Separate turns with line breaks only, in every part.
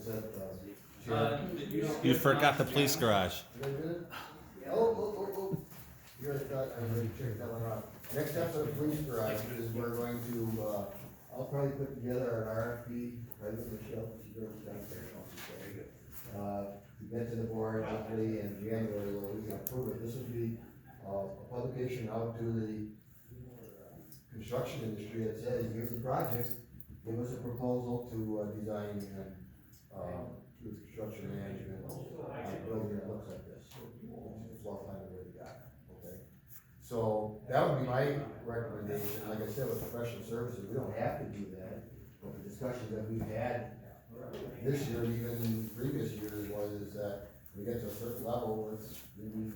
that, Chad?
You forgot the police garage.
Did I do it? Oh. You're at that, I already checked that one off. Next step for the police garage is we're going to, I'll probably put together an RFP, right with Michelle, she goes down there. To get to the board hopefully in January where we can approve it. This would be, a publication out to the construction industry that says, here's the project, give us a proposal to, design and, do construction management, building that looks like this. It's well planned where we got, okay? So, that would be my recommendation, like I said, with professional services, we don't have to do that, but the discussions that we've had this year, even previous years, was that we get to a certain level, let's, maybe,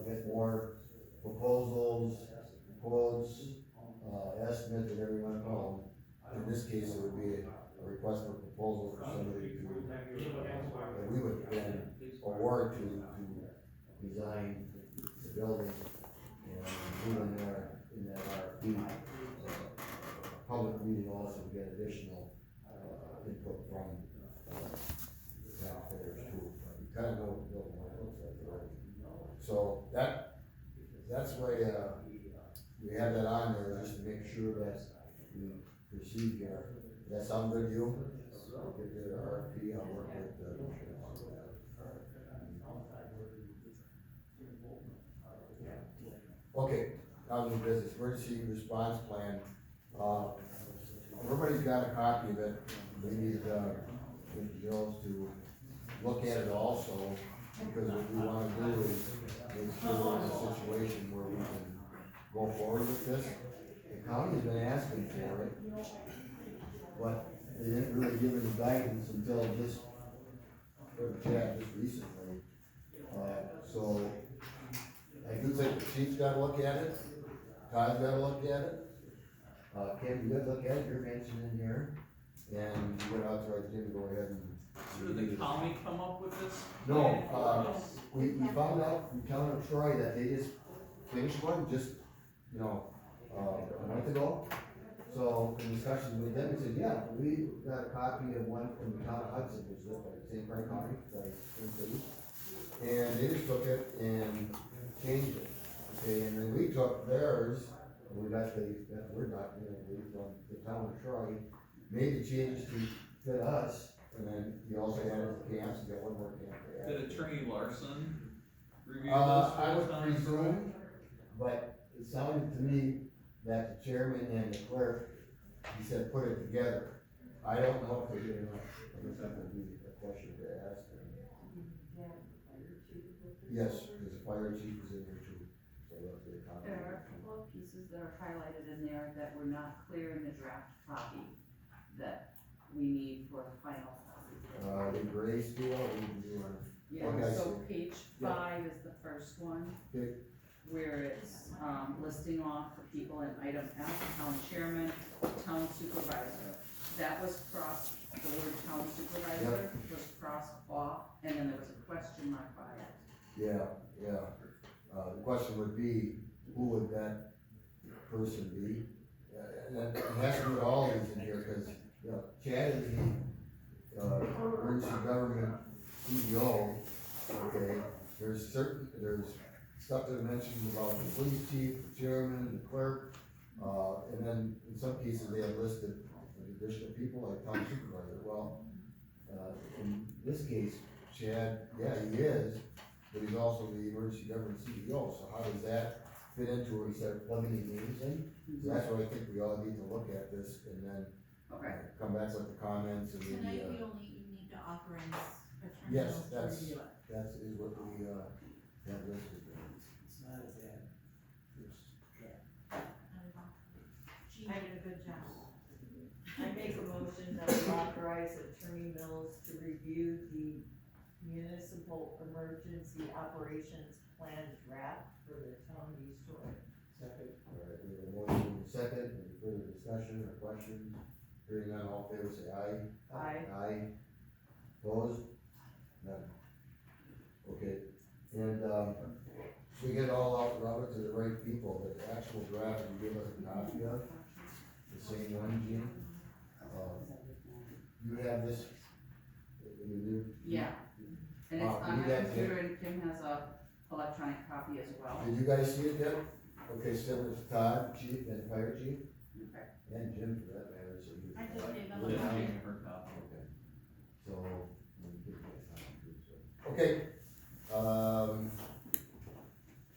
get more proposals, quotes, estimates, whatever you wanna call them. In this case, it would be a request for proposal for somebody to, that we would then award to design the building. And even in that RFP, public meeting also to get additional, input from, the taxpayers too. You kinda know what the building looks like already. So that's why, we have that on there just to make sure that we proceed here. Does that sound good to you? I'll get the RFP, I'll work with the. Okay, now the business, emergency response plan. Everybody's got a copy of it. We need, Joe's to look at it also, because what we wanna do is make sure we're in a situation where we can go forward with this. The county's been asking for it, but they didn't really give any guidance until just recently. So, I do think the chief's gotta look at it, Todd's gotta look at it. Kim, you gotta look at it, you're mentioned in here, and you gotta authorize Jim to go ahead and.
So did the county come up with this?
No, we found out from Town of Troy that they just finished one, a month ago. So in discussions with them, we said, yeah, we got a copy of one from the town of Hudson, which is like St. Croix County, like Twin Cities. And they just took it and changed it, okay, and then we took theirs, and we got that word document, from the town of Troy, made the changes to fit us, and then you also added the camps, you got one more camp to add.
Did Attorney Larson review this?
I would presume, but it sounded to me that the chairman and the clerk, he said, put it together. I don't know if they did or not, I guess that would be a question to ask them. Yes, because the fire chief is in there too, so that's the copy.
There are a couple of pieces that are highlighted in there that were not clear in the draft copy that we need for the final copy.
The gray scale, we can do on.
Yeah,
Okay, I
so
see.
page 5 is the first one,
Okay.
where it's, listing off the people in item F, town chairman, town supervisor. That was crossed, the word town supervisor was crossed off, and then there was a question mark by it.
Yeah. The question would be, who would that person be? And it has to do with all these in here, because, Chad is the, emergency government CEO, okay? There's stuff that are mentioned about the police chief, the chairman, the clerk, and then in some cases they have listed additional people like town supervisor. Well, in this case, Chad, yeah, he is, but he's also the emergency government CEO, so how does that fit into where he started plugging these names in? So that's why I think we all need to look at this and then
Okay.
come back with the comments and
Tonight,
maybe,
we only need to authorize Attorney
yes,
Mills to
that's-
review it.
that is what we, have listed there.
It's not a bad first draft.
She did a good job.
I make a motion that we authorize Attorney Mills to review the municipal emergency operations plan draft for the town of East Troy.
Second.
All right, we have a motion and a second, any further discussion or questions? Hearing none, all in favor say aye.
Aye.
Aye. Opposed? None. Okay, and, we get it all out, Robert, to the right people, but the actual draft you give us a copy of, the same one, Gene? You have this, in
Yeah, and it's
Oh,
on
you
my
got
computer, and Kim has a electronic copy as well.
Did you guys see it yet? Okay, send it to Todd, chief, and fire chief,
Okay.
and Jim for that matter, so you.
I just gave them
Liz
a copy.
gave me her copy.
Okay, so, we can get that copy too, so. Okay,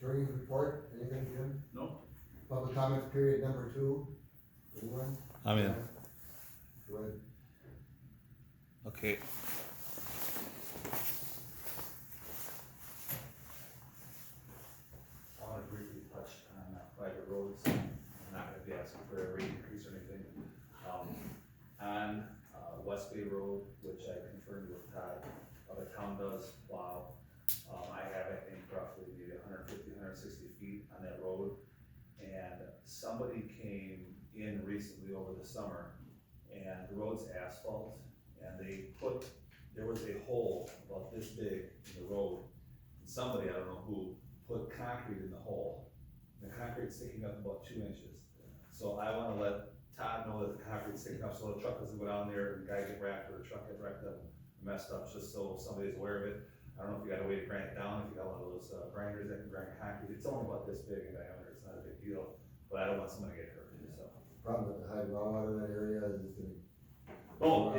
attorney report, anything, Jim?
Nope.
Public comments period number 2, anyone?
I'm in.
Go ahead.
Okay.
I wanna briefly touch on private roads. I'm not gonna be asking for a rate increase or anything. On West Bay Road, which I confirmed with Todd, the town does plow. I have, I think, roughly maybe 150, 160 feet on that road. And somebody came in recently over the summer, and the road's asphalt, and there was a hole about this big in the road. And somebody, I don't know who, put concrete in the hole. The concrete's sticking up about 2 inches. So I wanna let Todd know that the concrete's sticking up, so the truck doesn't go down there and the guy get wrecked, or the truck get wrecked up, messed up, just so somebody's aware of it. I don't know if you got a way to grind it down, if you got one of those grinders that can grind concrete, it's only about this big in diameter, it's not a big deal, but I don't want someone to get hurt, so.
Problem with the high groundwater in that area is it's gonna.
Oh,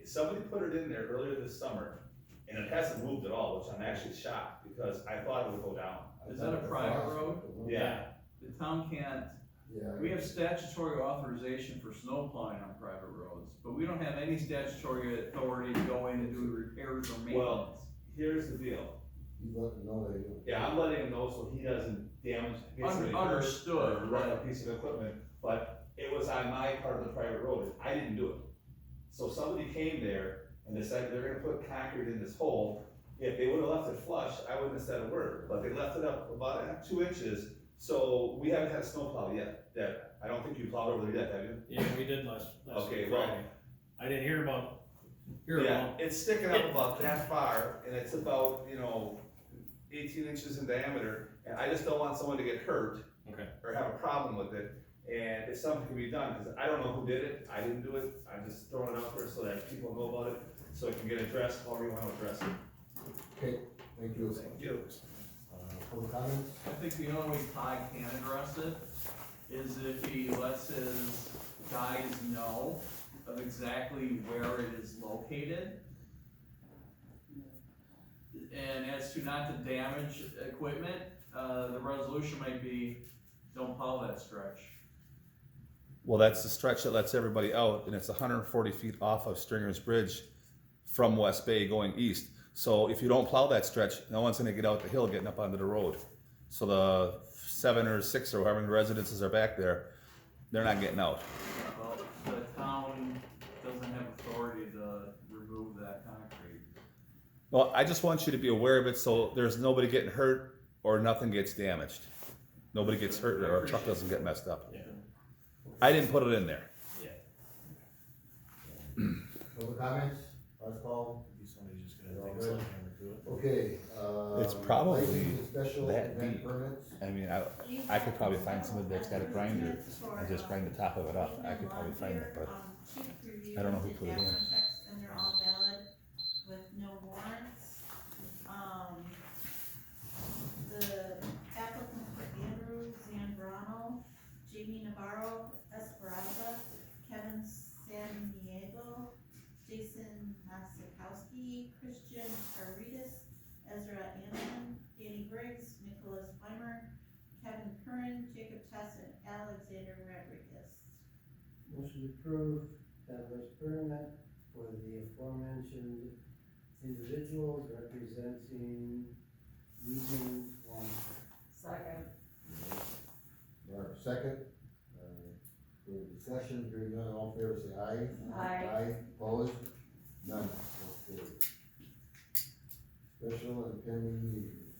somebody put it in there earlier this summer, and it hasn't moved at all, which I'm actually shocked, because I thought it would go down.
Is that a private road?
Yeah,
The town can't,
Yeah.
we have statutory authorization for snow plowing on private roads, but we don't have any statutory authority to go in and do repairs or maintenance.
here's the deal,
You let them know that you.
yeah, I'm letting him know so he doesn't damage, get somebody hurt,
Understood,
or wreck a
but-
piece of equipment, but it was on my part of the private road, I didn't do it. So somebody came there and decided they're gonna put concrete in this hole. If they would've left it flush, I wouldn't have said a word, but they left it up about 2 inches, so we haven't had a snowplow yet, Deb. I don't think you plowed over there yet, have you?
Yeah, we did last
Okay,
week
well-
Friday. I didn't hear about,
Yeah, it's sticking up about that far, and it's about, 18 inches in diameter, and I just don't want someone to get hurt.
Okay.
Or have a problem with it, and if something can be done, cause I don't know who did it, I didn't do it, I'm just throwing it out there so that people know about it, so it can get addressed, however you wanna address it.
Okay, thank you.
Thank you.
Public comments?
I think the only way Todd can address it is if he lets his guys know of exactly where it is located. And as to not to damage equipment, the resolution might be, don't plow that stretch.
Well, that's the stretch that lets everybody out, and it's 140 feet off of Stringer's Bridge from West Bay going east. So if you don't plow that stretch, no one's gonna get out the hill getting up onto the road. So the 7 or 6 or however many residences are back there, they're not getting out.
Well, the town doesn't have authority to remove that concrete.
Well, I just want you to be aware of it, so there's nobody getting hurt or nothing gets damaged. Nobody gets hurt or a truck doesn't get messed up.
yeah,
I didn't put it in there.
Public comments? Last call?
somebody's just gonna take a sledgehammer to it.
Okay,
It's probably
license and special
that
event
deep.
permits?
I mean, I could probably find somebody that's got a grinder and just grind the top of it up. I could probably find it, but I don't know who put it in.
And they're all valid with no warrants. The applicants were Andrew Zambrano, Jamie Navarro Esperanza, Kevin Sandiego, Jason Masikowski, Christian Caritas, Ezra Anderson, Danny Briggs, Nicholas Weimer, Kevin Curran, Jacob Tess, and Alexander Rodriguez.
Motion to approve peddler's permit for the aforementioned individuals representing Evening One.
Second.
Mark, second. For discussion, hearing none, all in favor, say aye.
Aye.
Aye, opposed? None. Okay. Special and pending meetings.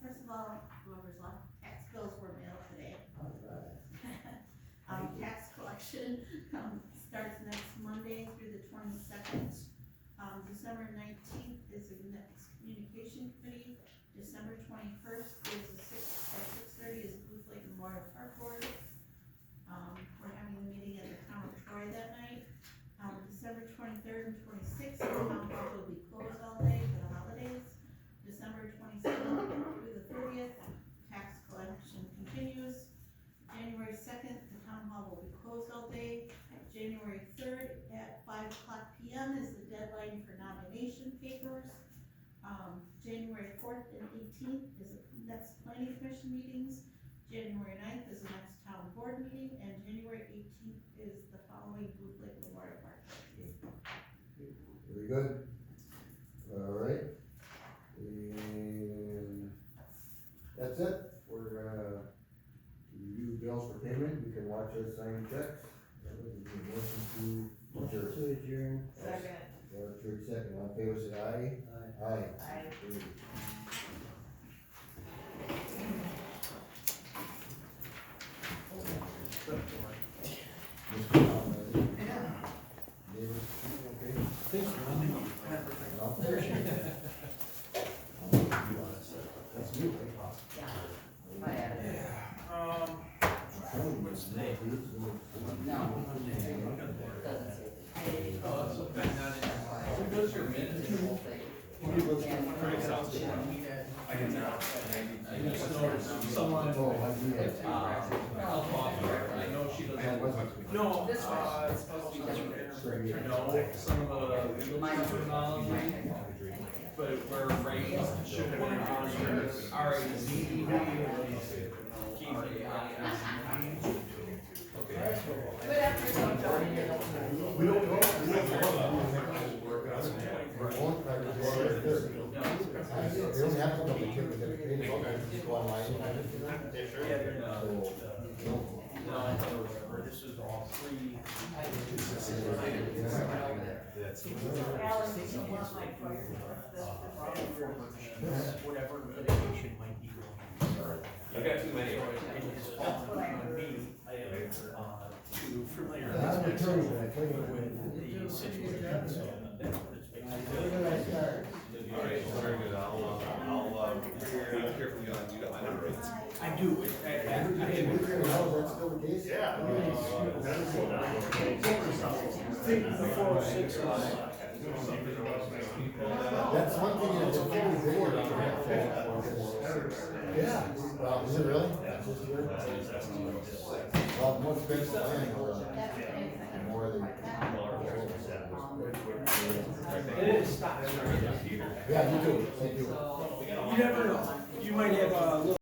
First of all, whoever's left, tax bills were mailed today.
All right.
Tax collection, starts next Monday through the 22nd. December 19th is the next communication committee. December 21st is at 6:30 is Blue Lake Memorial Park Board. We're having a meeting at the town of Troy that night. December 23rd, December twenty-sixth, the town hall will be closed all day for the holidays. December twenty-seventh through the 30th, tax collection continues. January 2nd, the town hall will be closed all day. January 3rd at 5:00 PM is the deadline for nomination papers. January 4th and 18th is the next planning commission meetings. January 9th is the next town board meeting, and January 18th is the following Blue Lake Memorial Park.
Very good. Alright. And that's it. We're gonna review bills for payment. You can watch us sign checks. Motion
Motion to adjourn.
Second.
Church second, all in favor, say aye.
Aye.
Aye.
Aye.
Mr. Tom, neighbors, okay?
Thanks, Ron.
No? That's you, right?
I added it.
What's the name?
No, doesn't say.
Oh, that's okay, not in.
Who
does your minutes?
The whole thing.
I just noticed someone,
Oh, I do that.
I'll talk to her, I know she
That
doesn't
wasn't-
know,
This one.
it's supposed to be different, know some of the legal terminology, but where raised should have been R-A-Z-E-D, R-A-I-S-E-D.
Good afternoon, John.
We don't know. We won't, I was there. They don't have to come to check the pay, they just go online. So,
No,
This is all free.
Alex, you want my fire truck?
Whatever litigation might be going on.
I got too many.
It is falling on me, to familiarize
I'm an attorney,
myself
but I tell you what.
with the situation, so that's what it's basically.
Where did I start?
Alright, very good, I'll be careful, you got my number, right?
I do,
Well, that's still the case?
yeah. The 406
That's one thing that's a fully video. Yeah. Well, is it really? Well, most expensive land, the more they.
It is stock.
Yeah, you do, thank you.
You never know, you might have a little